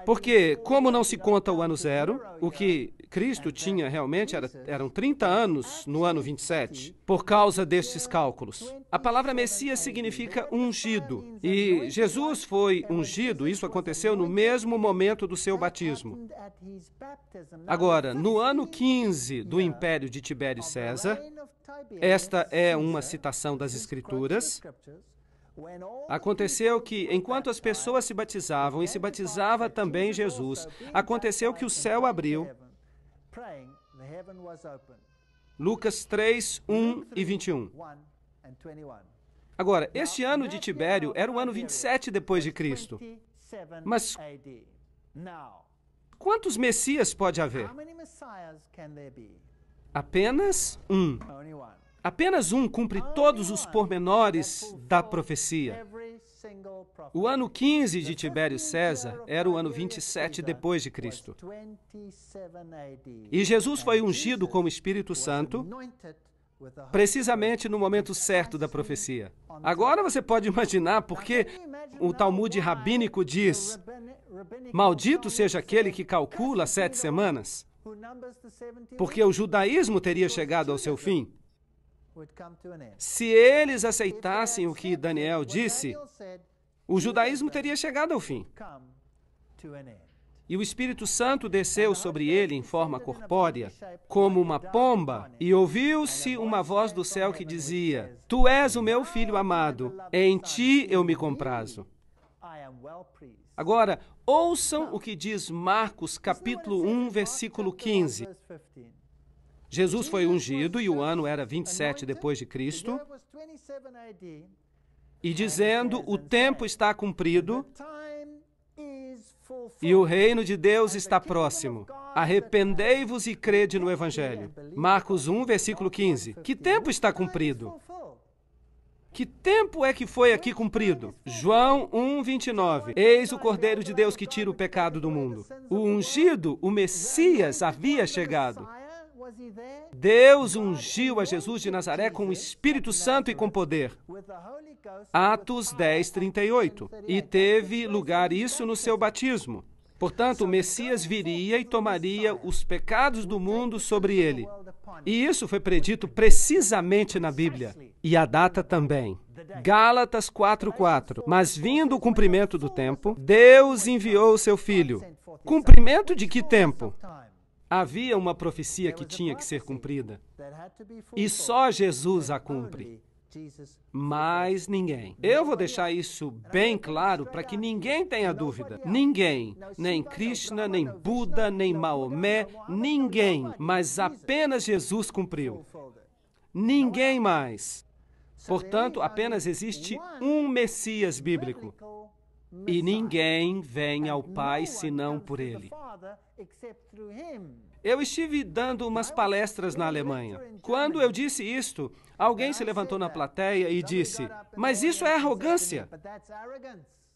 Porque, como não se conta o ano zero, o que Cristo tinha realmente eram 30 anos no ano 27, por causa destes cálculos. A palavra Messias significa ungido, e Jesus foi ungido, isso aconteceu no mesmo momento do seu batismo. Agora, no ano 15 do Império de Tibério César, esta é uma citação das Escrituras, aconteceu que, enquanto as pessoas se batizavam, e se batizava também Jesus, aconteceu que o céu abriu. Lucas 3, 1 e 21. Agora, este ano de Tibério era o ano 27 depois de Cristo. Mas quantos Messias pode haver? Apenas um. Apenas um cumpre todos os pormenores da profecia. O ano 15 de Tibério César era o ano 27 depois de Cristo. E Jesus foi ungido com o Espírito Santo precisamente no momento certo da profecia. Agora você pode imaginar por que o Talmud rabínico diz: maldito seja aquele que calcula 7 semanas, porque o judaísmo teria chegado ao seu fim. Se eles aceitassem o que Daniel disse, o judaísmo teria chegado ao fim. E o Espírito Santo desceu sobre ele em forma corpórea, como uma pomba, e ouviu-se uma voz do céu que dizia: Tu és o meu filho amado, em ti eu me comprazo. Agora, ouçam o que diz Marcos, capítulo 1, versículo 15. Jesus foi ungido e o ano era 27 depois de Cristo, e dizendo: o tempo está cumprido e o reino de Deus está próximo. Arrependei-vos e crede no Evangelho. Marcos 1, versículo 15. Que tempo está cumprido? Que tempo é que foi aqui cumprido? João 1:29. Eis o Cordeiro de Deus que tira o pecado do mundo. O ungido, o Messias, havia chegado. Deus ungiu a Jesus de Nazaré com o Espírito Santo e com poder. Atos 10:38. E teve lugar isso no seu batismo. Portanto, o Messias viria e tomaria os pecados do mundo sobre ele. E isso foi predito precisamente na Bíblia. E a data também. Gálatas 4:4. Mas vindo o cumprimento do tempo, Deus enviou o seu Filho. Cumprimento de que tempo? Havia uma profecia que tinha que ser cumprida. E só Jesus a cumpre. Mais ninguém. Eu vou deixar isso bem claro para que ninguém tenha dúvida. Ninguém. Nem Krishna, nem Buda, nem Maomé, ninguém. Mas apenas Jesus cumpriu. Ninguém mais. Portanto, apenas existe um Messias bíblico. E ninguém vem ao Pai senão por ele. Eu estive dando umas palestras na Alemanha. Quando eu disse isto, alguém se levantou na plateia e disse: mas isso é arrogância.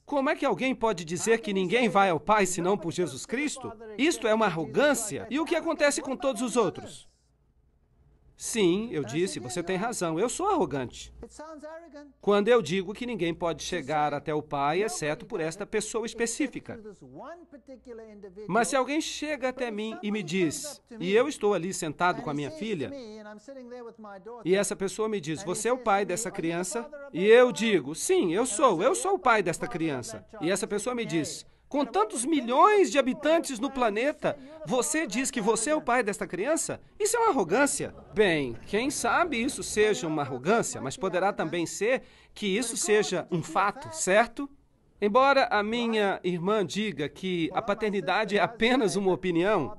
Como é que alguém pode dizer que ninguém vai ao Pai senão por Jesus Cristo? Isto é uma arrogância. E o que acontece com todos os outros? Sim, eu disse, você tem razão, eu sou arrogante. Quando eu digo que ninguém pode chegar até o Pai, exceto por esta pessoa específica. Mas se alguém chega até mim e me diz, e eu estou ali sentado com a minha filha, e essa pessoa me diz, você é o pai dessa criança? E eu digo, sim, eu sou o pai desta criança. E essa pessoa me diz, com tantos milhões de habitantes no planeta, você diz que você é o pai desta criança? Isso é uma arrogância. Bem, quem sabe isso seja uma arrogância, mas poderá também ser que isso seja um fato, certo? Embora a minha irmã diga que a paternidade é apenas uma opinião,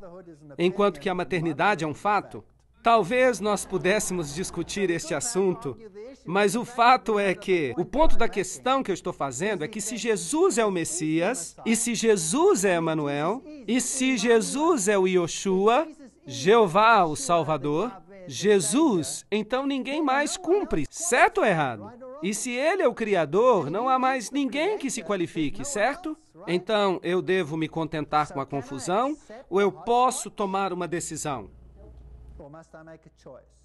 enquanto que a maternidade é um fato, talvez nós pudéssemos discutir este assunto, mas o fato é que o ponto da questão que eu estou fazendo é que se Jesus é o Messias, e se Jesus é Emanuel, e se Jesus é o Yoshua, Jeová, o Salvador, Jesus, então ninguém mais cumpre, certo ou errado? E se ele é o Criador, não há mais ninguém que se qualifique, certo? Então, eu devo me contentar com a confusão, ou eu posso tomar uma decisão?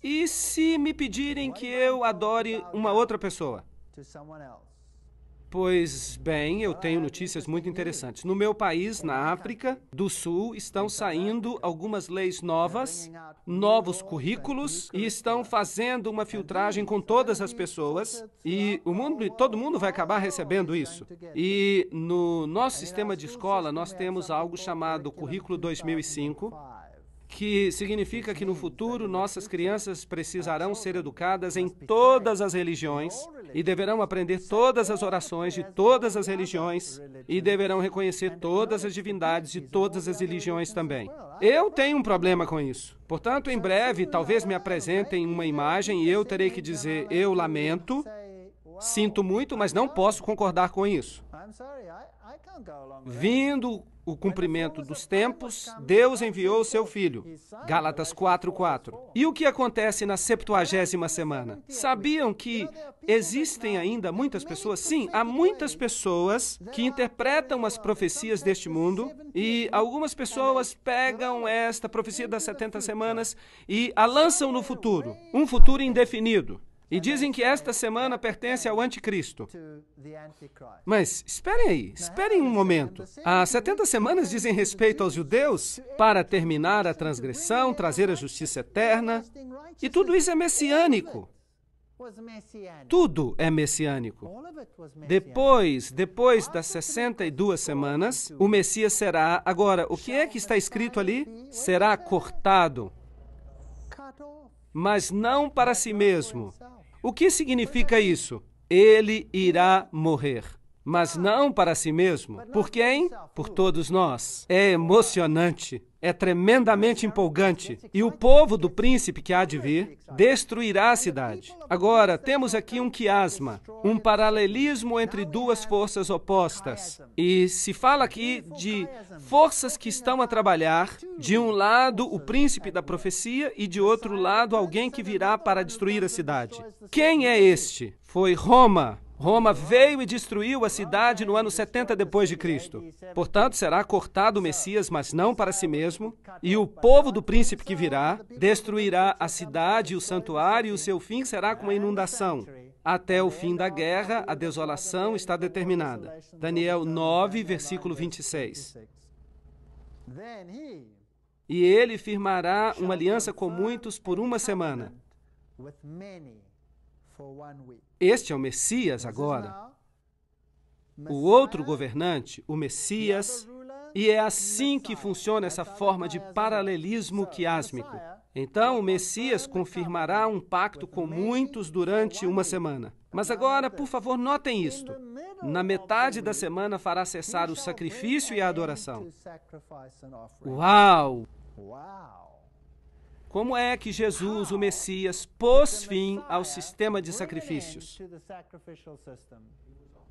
E se me pedirem que eu adore uma outra pessoa? Pois bem, eu tenho notícias muito interessantes. No meu país, na África do Sul, estão saindo algumas leis novas, novos currículos, e estão fazendo uma filtragem com todas as pessoas, e todo mundo vai acabar recebendo isso. E no nosso sistema de escola, nós temos algo chamado Currículo 2005, que significa que no futuro nossas crianças precisarão ser educadas em todas as religiões e deverão aprender todas as orações de todas as religiões e deverão reconhecer todas as divindades de todas as religiões também. Eu tenho um problema com isso. Portanto, em breve, talvez me apresentem uma imagem e eu terei que dizer, eu lamento, sinto muito, mas não posso concordar com isso. Vindo o cumprimento dos tempos, Deus enviou o seu Filho. Gálatas 4:4. E o que acontece na 70ª semana? Sabiam que existem ainda muitas pessoas? Sim, há muitas pessoas que interpretam as profecias deste mundo e algumas pessoas pegam esta profecia das 70 semanas e a lançam no futuro, um futuro indefinido. E dizem que esta semana pertence ao anticristo. Mas esperem um momento. As 70 semanas dizem respeito aos judeus para terminar a transgressão, trazer a justiça eterna. E tudo isso é messiânico. Tudo é messiânico. Depois das 62 semanas, o Messias será... Agora, o que é que está escrito ali? Será cortado. Mas não para si mesmo. O que significa isso? Ele irá morrer, mas não para si mesmo. Por quem? Por todos nós. É emocionante. É tremendamente empolgante. E o povo do príncipe que há de vir destruirá a cidade. Agora, temos aqui um quiasma, um paralelismo entre duas forças opostas. E se fala aqui de forças que estão a trabalhar, de um lado o príncipe da profecia e de outro lado alguém que virá para destruir a cidade. Quem é este? Foi Roma. Roma veio e destruiu a cidade no ano 70 depois de Cristo. Portanto, será cortado o Messias, mas não para si mesmo, e o povo do príncipe que virá destruirá a cidade e o santuário, e o seu fim será com a inundação. Até o fim da guerra, a desolação está determinada. Daniel 9, versículo 26. E ele firmará uma aliança com muitos por uma semana. Este é o Messias agora. O outro governante, o Messias, e é assim que funciona essa forma de paralelismo quiásmico. Então, o Messias confirmará um pacto com muitos durante uma semana. Mas agora, por favor, notem isto. Na metade da semana fará cessar o sacrifício e a adoração. Uau! Como é que Jesus, o Messias, pôs fim ao sistema de sacrifícios?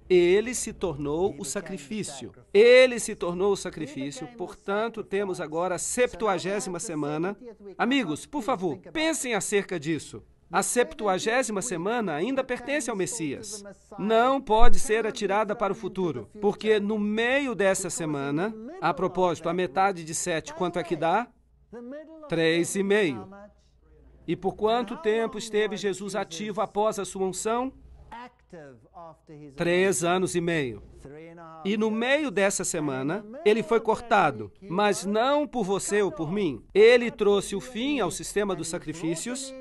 Ele se tornou o sacrifício. Ele se tornou o sacrifício, portanto, temos agora a 70ª semana. Amigos, por favor, pensem acerca disso. A 70ª semana ainda pertence ao Messias. Não pode ser atirada para o futuro, porque no meio dessa semana, a propósito, a metade de 7, quanto é que dá? 3,5. E por quanto tempo esteve Jesus ativo após a sua unção? 3 anos e meio. E no meio dessa semana, ele foi cortado, mas não por você ou por mim. Ele trouxe o fim ao sistema dos sacrifícios,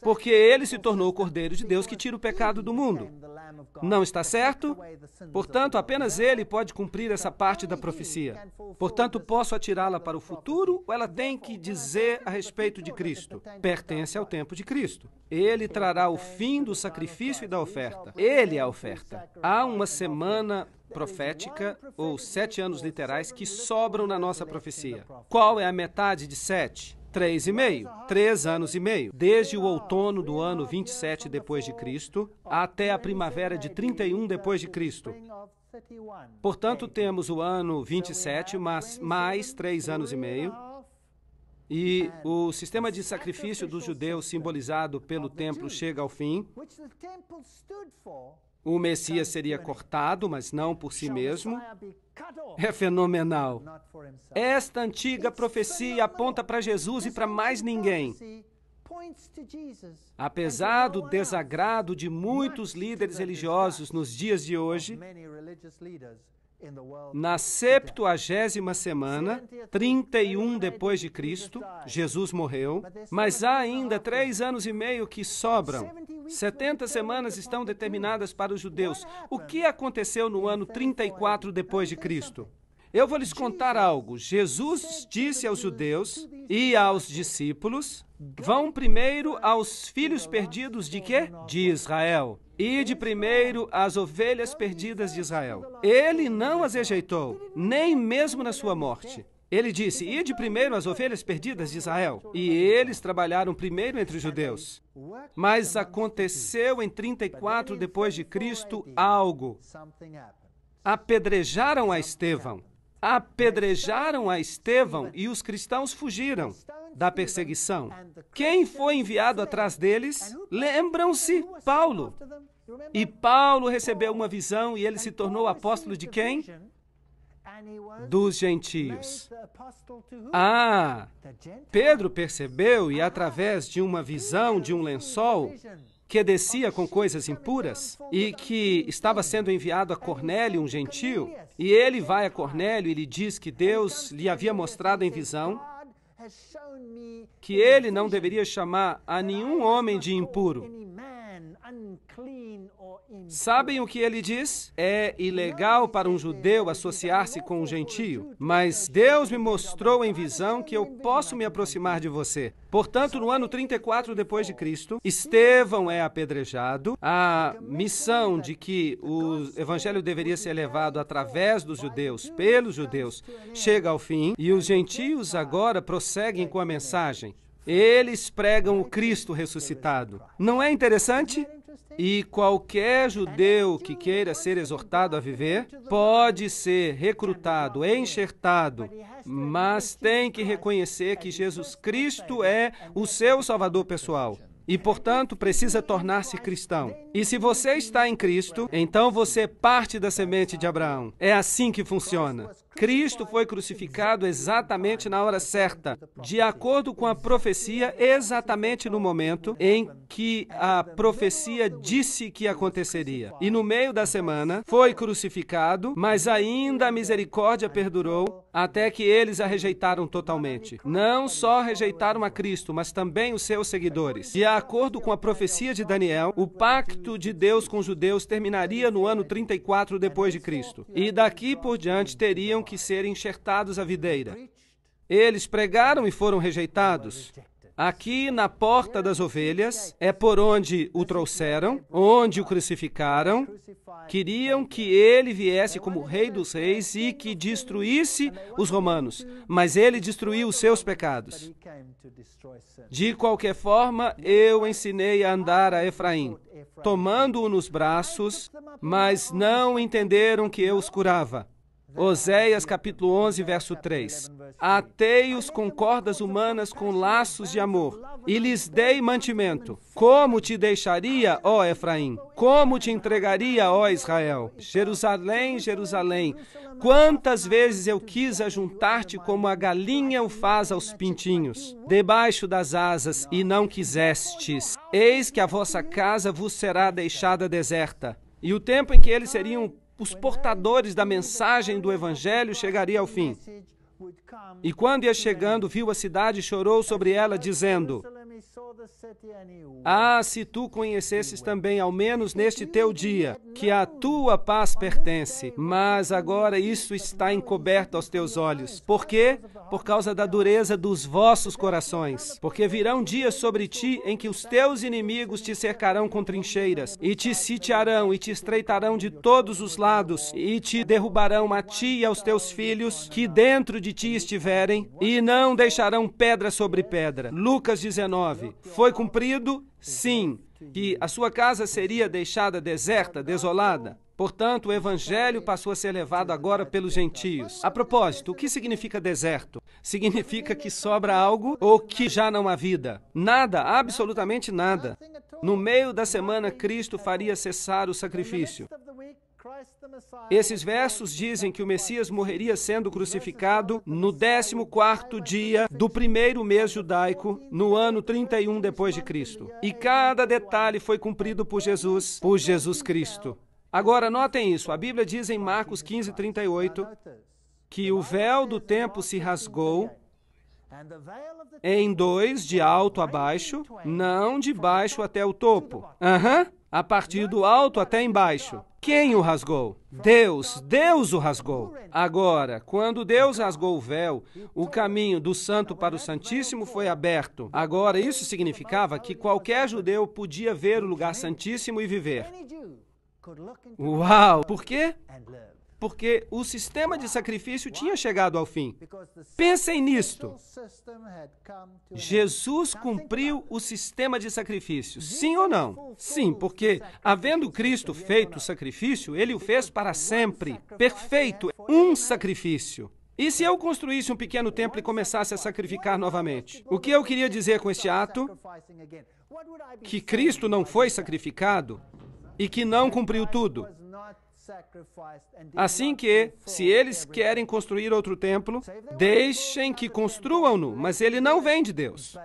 porque ele se tornou o Cordeiro de Deus que tira o pecado do mundo. Não está certo? Portanto, apenas ele pode cumprir essa parte da profecia. Portanto, posso atirá-la para o futuro ou ela tem que dizer a respeito de Cristo? Pertence ao tempo de Cristo. Ele trará o fim do sacrifício e da oferta. Ele é a oferta. Há uma semana profética, ou 7 anos literais, que sobram na nossa profecia. Qual é a metade de 7? 3,5. 3 anos e meio. Desde o outono do ano 27 depois de Cristo até a primavera de 31 depois de Cristo. Portanto, temos o ano 27, mas mais 3 anos e meio. E o sistema de sacrifício dos judeus, simbolizado pelo templo, chega ao fim. O Messias seria cortado, mas não por si mesmo. É fenomenal. Esta antiga profecia aponta para Jesus e para mais ninguém. Apesar do desagrado de muitos líderes religiosos nos dias de hoje, na 70ª semana, 31 depois de Cristo, Jesus morreu, mas há ainda 3 anos e meio que sobram. 70 semanas estão determinadas para os judeus. O que aconteceu no ano 34 depois de Cristo? Eu vou lhes contar algo. Jesus disse aos judeus e aos discípulos: vão primeiro aos filhos perdidos de quê? De Israel. Ide primeiro às ovelhas perdidas de Israel. Ele não as rejeitou, nem mesmo na sua morte. Ele disse: ide primeiro às ovelhas perdidas de Israel. E eles trabalharam primeiro entre os judeus. Mas aconteceu em 34 depois de Cristo algo. Apedrejaram a Estevão. Apedrejaram a Estevão e os cristãos fugiram da perseguição. Quem foi enviado atrás deles? Lembram-se? Paulo. E Paulo recebeu uma visão e ele se tornou apóstolo de quem? Dos gentios. Ah, Pedro percebeu e através de uma visão de um lençol que descia com coisas impuras e que estava sendo enviado a Cornélio, um gentio, e ele vai a Cornélio e lhe diz que Deus lhe havia mostrado em visão que ele não deveria chamar a nenhum homem de impuro. Sabem o que ele diz? É ilegal para um judeu associar-se com um gentio, mas Deus me mostrou em visão que eu posso me aproximar de você. Portanto, no ano 34 depois de Cristo, Estevão é apedrejado. A missão de que o evangelho deveria ser levado através dos judeus, pelos judeus, chega ao fim, e os gentios agora prosseguem com a mensagem. Eles pregam o Cristo ressuscitado. Não é interessante? E qualquer judeu que queira ser exortado a viver pode ser recrutado, enxertado, mas tem que reconhecer que Jesus Cristo é o seu Salvador pessoal. E, portanto, precisa tornar-se cristão. E se você está em Cristo, então você é parte da semente de Abraão. É assim que funciona. Cristo foi crucificado exatamente na hora certa, de acordo com a profecia, exatamente no momento em que a profecia disse que aconteceria. E no meio da semana, foi crucificado, mas ainda a misericórdia perdurou até que eles a rejeitaram totalmente. Não só rejeitaram a Cristo, mas também os seus seguidores. De acordo com a profecia de Daniel, o pacto de Deus com os judeus terminaria no ano 34 depois de Cristo. E daqui por diante teriam que ser enxertados à videira. Eles pregaram e foram rejeitados. Aqui na porta das ovelhas é por onde o trouxeram, onde o crucificaram. Queriam que ele viesse como rei dos reis e que destruísse os romanos, mas ele destruiu os seus pecados. De qualquer forma, eu ensinei a andar a Efraim, tomando-o nos braços, mas não entenderam que eu os curava. Oséias capítulo 11, verso 3. Atei-os com cordas humanas com laços de amor, e lhes dei mantimento. Como te deixaria, ó Efraim? Como te entregaria, ó Israel? Jerusalém, Jerusalém, quantas vezes eu quis ajuntar-te como a galinha o faz aos pintinhos, debaixo das asas, e não quisestes. Eis que a vossa casa vos será deixada deserta, e o tempo em que eles seriam os portadores da mensagem do Evangelho chegaria ao fim. E quando ia chegando, viu a cidade e chorou sobre ela, dizendo: Ah, se tu conhecesses também, ao menos neste teu dia, que a tua paz pertence, mas agora isso está encoberto aos teus olhos. Por quê? Por causa da dureza dos vossos corações. Porque virão dias sobre ti em que os teus inimigos te cercarão com trincheiras, e te sitiarão, e te estreitarão de todos os lados, e te derrubarão a ti e aos teus filhos, que dentro de ti estiverem, e não deixarão pedra sobre pedra. Lucas 19. Foi cumprido? Sim, que a sua casa seria deixada deserta, desolada. Portanto, o evangelho passou a ser levado agora pelos gentios. A propósito, o que significa deserto? Significa que sobra algo ou que já não há vida? Nada, absolutamente nada. No meio da semana, Cristo faria cessar o sacrifício. Esses versos dizem que o Messias morreria sendo crucificado no 14º dia do primeiro mês judaico, no ano 31 depois de Cristo. E cada detalhe foi cumprido por Jesus Cristo. Agora, notem isso. A Bíblia diz em Marcos 15:38 que o véu do templo se rasgou em dois, de alto a baixo, não de baixo até o topo. A partir do alto até embaixo. Quem o rasgou? Deus o rasgou. Agora, quando Deus rasgou o véu, o caminho do Santo para o Santíssimo foi aberto. Agora, isso significava que qualquer judeu podia ver o lugar santíssimo e viver. Uau! Por quê? Porque o sistema de sacrifício tinha chegado ao fim. Pensem nisto. Jesus cumpriu o sistema de sacrifício, sim ou não? Sim, porque, havendo Cristo feito o sacrifício, ele o fez para sempre. Perfeito, um sacrifício. E se eu construísse um pequeno templo e começasse a sacrificar novamente? O que eu queria dizer com este ato? Que Cristo não foi sacrificado e que não cumpriu tudo. Assim que, se eles querem construir outro templo, deixem que construam-no, mas ele não vem de Deus.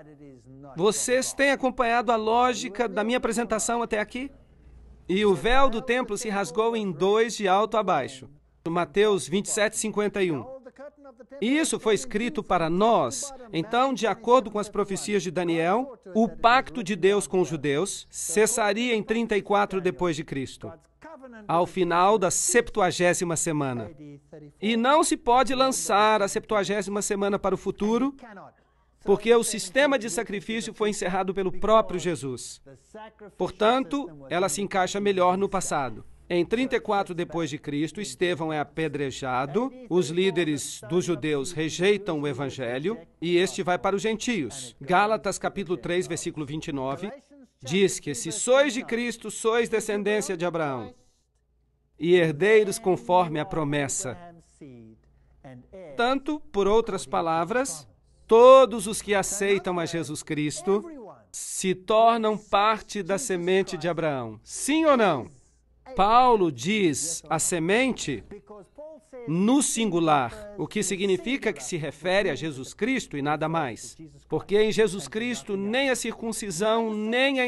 Vocês têm acompanhado a lógica da minha apresentação até aqui? E o véu do templo se rasgou em dois, de alto a baixo. Mateus 27:51. Isso foi escrito para nós. Então, de acordo com as profecias de Daniel, o pacto de Deus com os judeus cessaria em 34 depois de Cristo, ao final da 70ª semana. E não se pode lançar a 70ª semana para o futuro, porque o sistema de sacrifício foi encerrado pelo próprio Jesus. Portanto, ela se encaixa melhor no passado. Em 34 depois de Cristo, Estevão é apedrejado, os líderes dos judeus rejeitam o evangelho e este vai para os gentios. Gálatas capítulo 3, versículo 29, diz que se sois de Cristo, sois descendência de Abraão e herdeiros conforme a promessa. Tanto, por outras palavras, todos os que aceitam a Jesus Cristo se tornam parte da semente de Abraão. Sim ou não? Paulo diz a semente no singular, o que significa que se refere a Jesus Cristo e nada mais. Porque em Jesus Cristo nem a circuncisão nem a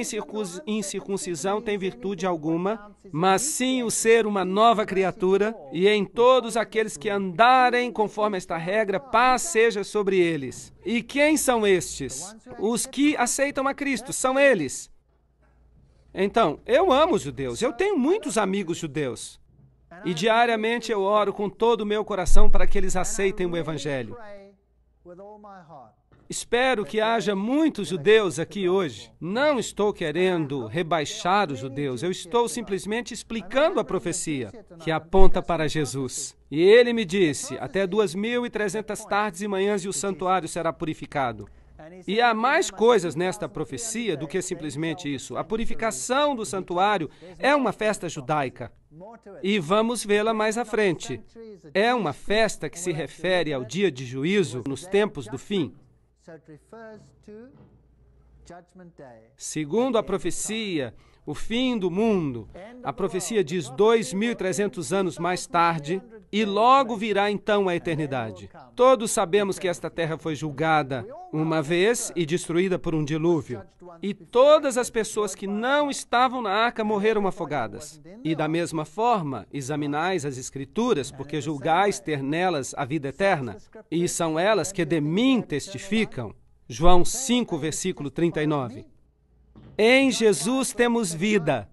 incircuncisão tem virtude alguma, mas sim o ser uma nova criatura, e em todos aqueles que andarem conforme esta regra, paz seja sobre eles. E quem são estes? Os que aceitam a Cristo, são eles. Então, eu amo os judeus, eu tenho muitos amigos judeus. E diariamente eu oro com todo o meu coração para que eles aceitem o Evangelho. Espero que haja muitos judeus aqui hoje. Não estou querendo rebaixar os judeus, eu estou simplesmente explicando a profecia que aponta para Jesus. E ele me disse, até 2.300 tardes e manhãs e o santuário será purificado. E há mais coisas nesta profecia do que simplesmente isso. A purificação do santuário é uma festa judaica. E vamos vê-la mais à frente. É uma festa que se refere ao dia de juízo nos tempos do fim. Segundo a profecia, o fim do mundo, a profecia diz 2.300 anos mais tarde, e logo virá então a eternidade. Todos sabemos que esta terra foi julgada uma vez e destruída por um dilúvio. E todas as pessoas que não estavam na arca morreram afogadas. E da mesma forma, examinais as Escrituras, porque julgais ter nelas a vida eterna, e são elas que de mim testificam. João 5, versículo 39. Em Jesus temos vida.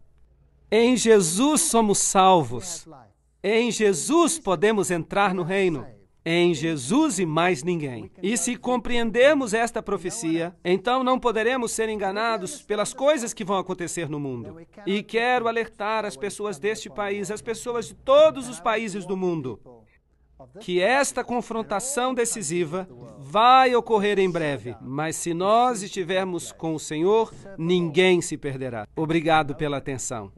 Em Jesus somos salvos. Em Jesus podemos entrar no reino. Em Jesus e mais ninguém. E se compreendermos esta profecia, então não poderemos ser enganados pelas coisas que vão acontecer no mundo. E quero alertar as pessoas deste país, as pessoas de todos os países do mundo, que esta confrontação decisiva vai ocorrer em breve. Mas se nós estivermos com o Senhor, ninguém se perderá. Obrigado pela atenção.